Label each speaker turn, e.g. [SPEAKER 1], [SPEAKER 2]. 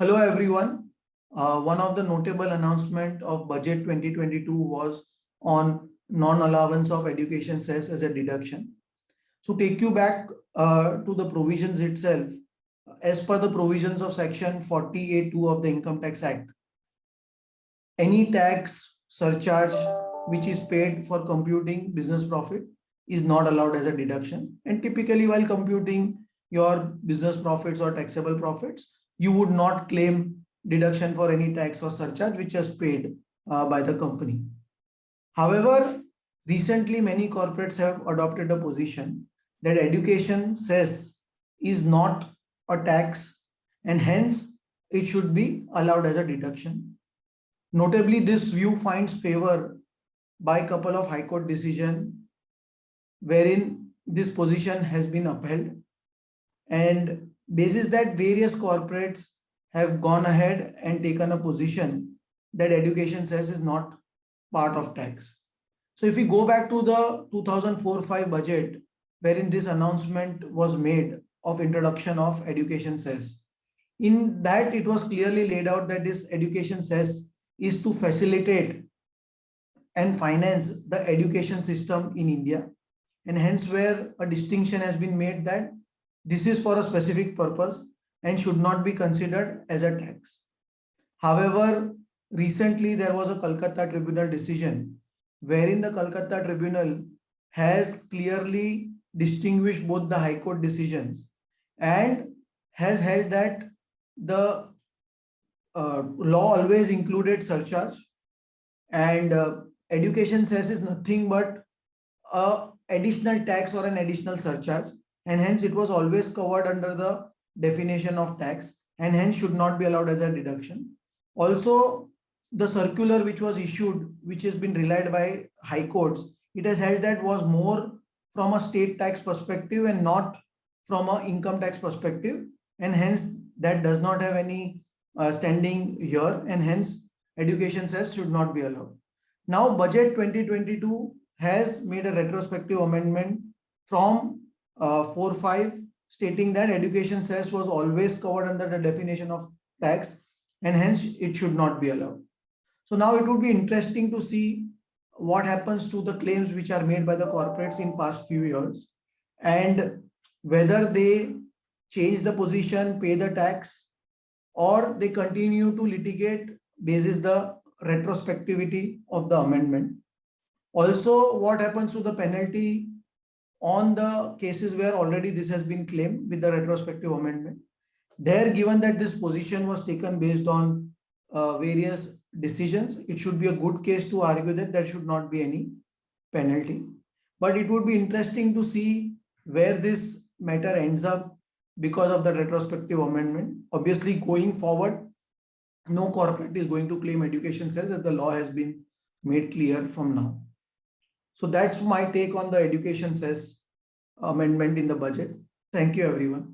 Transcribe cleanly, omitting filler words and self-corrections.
[SPEAKER 1] Hello everyone. One of the notable announcement of budget 2022 was on non-allowance of education cess as a deduction. So take you back to the provisions itself. As per the provisions of section 48(2) of the Income Tax Act, any tax surcharge which is paid for computing business profit is not allowed as a deduction. And typically while computing your business profits or taxable profits, you would not claim deduction for any tax or surcharge which is paid by the company. However, recently many corporates have adopted a position that education cess is not a tax and hence it should be allowed as a deduction. Notably, this view finds favor by a couple of High Court decisions wherein this position has been upheld, and basis that various corporates have gone ahead and taken a position that education cess is not part of tax. So if we go back to the 2004-05 budget, wherein this announcement was made of introduction of education cess, in that it was clearly laid out that this education cess is to facilitate and finance the education system in India, and hence where a distinction has been made that this is for a specific purpose and should not be considered as a tax. However, recently there was a Kolkata Tribunal decision wherein the Kolkata Tribunal has clearly distinguished both the High Court decisions and has held that the law always included surcharge, and education cess is nothing but a additional tax or an additional surcharge, and hence it was always covered under the definition of tax and hence should not be allowed as a deduction. Also, the circular which was issued, which has been relied by high courts, it has held that was more from a state tax perspective and not from an income tax perspective, and hence that does not have any standing here, and hence education cess should not be allowed. Now budget 2022 has made a retrospective amendment from 4.5 stating that education cess was always covered under the definition of tax and hence it should not be allowed. So now it would be interesting to see what happens to the claims which are made by the corporates in past few years and whether they change the position, pay the tax, or they continue to litigate basis the retrospectivity of the amendment. Also, what happens to the penalty on the cases where already this has been claimed with the retrospective amendment. There, given that this position was taken based on various decisions, it should be a good case to argue that there should not be any penalty. But it would be interesting to see where this matter ends up because of the retrospective amendment. Obviously, going forward, no corporate is going to claim education cess as the law has been made clear from now. So that's my take on the education cess amendment in the budget. Thank you, everyone.